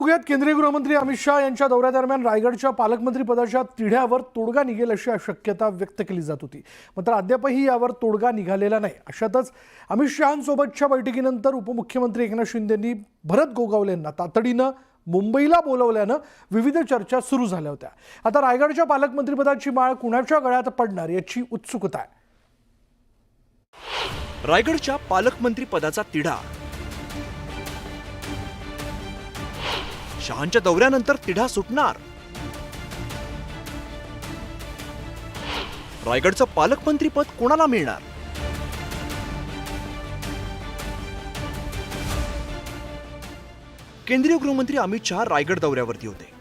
बघूयात केंद्रीय गृहमंत्री अमित शाह यांच्या दौऱ्यादरम्यान रायगडच्या पालकमंत्री पदाच्या तिढ्यावर तोडगा निघेल अशी शक्यता व्यक्त केली जात होती। मात्र अद्यापही यावर तोडगा निघालेला नाही। अशातच अमित शहांसोबतच्या बैठकीनंतर उपमुख्यमंत्री एकनाथ शिंदेंनी भरत गोगावलेंना तातडीनं मुंबईला बोलवल्यानं विविध चर्चा सुरू झाल्या होत्या। आता रायगडच्या पालकमंत्रीपदाची माळ कुणाच्या गळ्यात पडणार याची उत्सुकता आहे। रायगडच्या पालकमंत्री पदाचा तिढा शहांच्या दौऱ्यानंतर तिढा सुटणार। रायगडचं पालकमंत्री पद कोणाला मिळणार? केंद्रीय गृहमंत्री अमित शहा रायगड दौऱ्यावरती होते।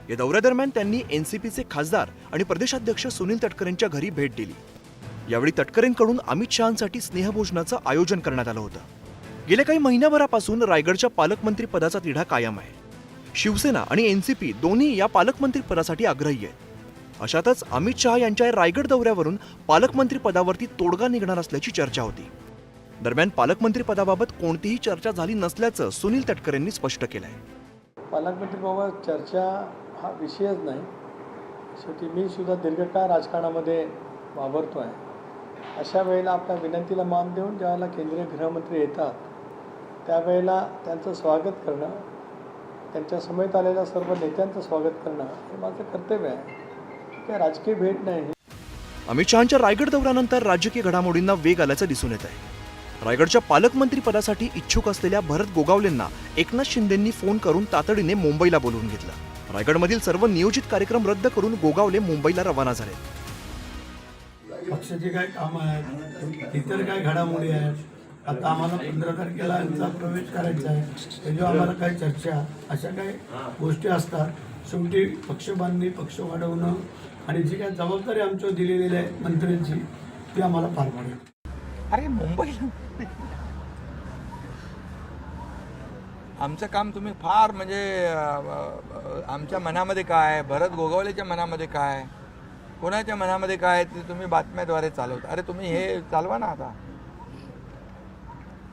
या दौऱ्यादरम्यान त्यांनी एनसीपीचे खासदार आणि प्रदेशाध्यक्ष सुनील तटकरेंच्या घरी भेट दिली। यावेळी तटकरेंकडून अमित शहांसाठी स्नेहभोजनाचं आयोजन करण्यात आलं होतं। गेल्या काही महिन्याभरापासून रायगडच्या पालकमंत्री पदाचा तिढा कायम आहे। शिवसेना आणि एनसीपी दोन्ही या पालकमंत्री पदासाठी आग्रही आहेत। अशातच अमित शहा यांच्या रायगड दौऱ्यावरून पालकमंत्री पदावरती तोडगा निघणार असल्याची चर्चा होती। दरम्यान पालकमंत्री पदाबाबत कोणतीही चर्चा झाली नसल्याचं सुनील तटकरेंनी स्पष्ट केलंय। पालकमंत्रीबाबत चर्चा हा विषयच नाही। शेवटी मी सुद्धा दीर्घकाळ राजकारणामध्ये वावरतो आहे। अशा वेळेला आपल्या विनंतीला मान देऊन ज्यावेळेला केंद्रीय गृहमंत्री येतात त्यावेळेला त्यांचं स्वागत करणं, त्यांच्या समेत आलेल्या सर्व नेत्यांचं स्वागत करणं हे माझं कर्तव्य आहे। काय राजकीय भेट नाही। अमित शहांच्या रायगड दौऱ्यानंतर राजकीय घडामोडींना वेग आल्याचं दिसून येत आहे। रायगडच्या पालकमंत्री पदासाठी इच्छुक असलेल्या भरत गोगावलेंना एकनाथ शिंदेंनी फोन करून तातडीने मुंबईला बोलवून घेतलं। रायगडमधील सर्व नियोजित कार्यक्रम रद्द करून गोगावले मुंबईला रवाना झाले। पक्षाचे काय काम आहेत, इतर काय घडामोडी आहेत, आता आम्हाला 15 तारखेला यांचा प्रवेश करायचा आहे, त्याच्यावर आम्हाला काय चर्चा अशा काही गोष्टी असतात। शेवटी पक्षबांधणी, पक्ष वाढवणं आणि जी काय जबाबदारी आमच्यावर दिलेली आहे मंत्र्यांची ती आम्हाला पार पडेल। अरे मुंबईला आमचं काम तुम्ही फार म्हणजे आमच्या मनामध्ये काय, भरत गोगावलेच्या मनामध्ये काय, कोणाच्या मनामध्ये काय ते तुम्ही बातम्याद्वारे चालवता। अरे तुम्ही हे चालवा ना। आता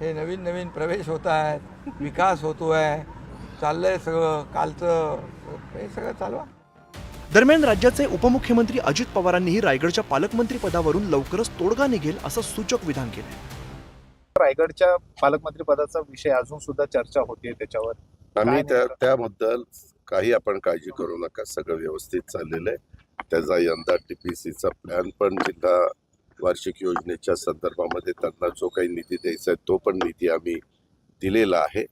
हे नवीन नवीन प्रवेश होत आहेत, विकास होतोय, चाललंय सगळं कालचं, हे सगळं चालवा। दरम्यान राज्याचे उपमुख्यमंत्री अजित पवारांनीही रायगडच्या पालकमंत्री पदावरून लवकरच तोडगा निघेल असं सूचक विधान केलंय। रायगडच्या पालकमंत्री पदाचा विषय अजून सुद्धा चर्चा होतीये त्याच्यावर। आम्ही त्याबद्दल काही आपण काळजी करू नका, सगळं व्यवस्थित चाललेलं आहे। त्याचा यंदा टीपीसीचा प्लॅन पण जिल्हा वार्षिक योजनेच्या संदर्भामध्ये त्यांना जो काही निधी द्यायचा आहे तो पण निधी आम्ही दिलेला आहे।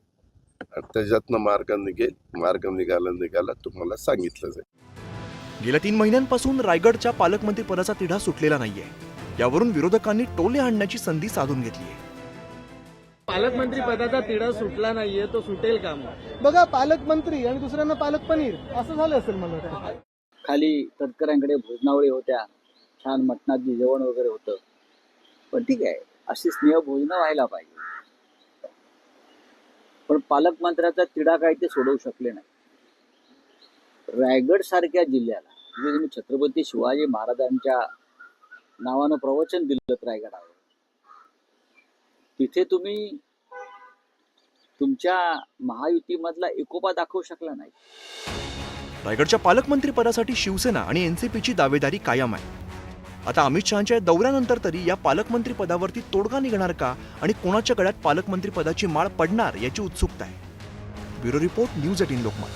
त्याच्यातनं मार्ग निघाला तुम्हाला सांगितलं जाईल। गेल्या 3 महिन्यांपासून रायगडच्या पालकमंत्री पदाचा तिढा सुटलेला नाहीये। यावरून विरोधकांनी टोले हाणण्याची संधी साधून घेतलीय। पालकमंत्री पदाचा तिढा सुटला नाहीये, तो सुटेल का? बघा, पालकमंत्री आणि दुसऱ्यांना पालक पनीर असं झालं असेल मला वाटतं। खाली तटकऱ्यांकडे भोजनावळी होत्या, छान मटणाची जेवण वगैरे होतं, पण ठीक आहे, अशी स्नेहभोजनं व्हायला पाहिजे। पण पालकमंत्र्याचा तिढा काय ते सोडवू शकले नाही। रायगड सारख्या जिल्ह्याला म्हणजे तुम्ही छत्रपती शिवाजी महाराजांच्या नावानं प्रवचन दिलं रायगडावर, तिथे तुम्ही तुमच्या महायुतीमधला एकोपा दाखवू शकला नाही। रायगडच्या पालकमंत्री पदासाठी शिवसेना आणि एनसीपीची दावेदारी कायम आहे। आता अमित शहांच्या दौऱ्यानंतर तरी या पालकमंत्री पदावरती तोडगा निघणार का आणि कोणाच्या गळ्यात पालकमंत्री पदाची माळ पडणार याची उत्सुकता आहे। Bureau report, news 18 Lokmat.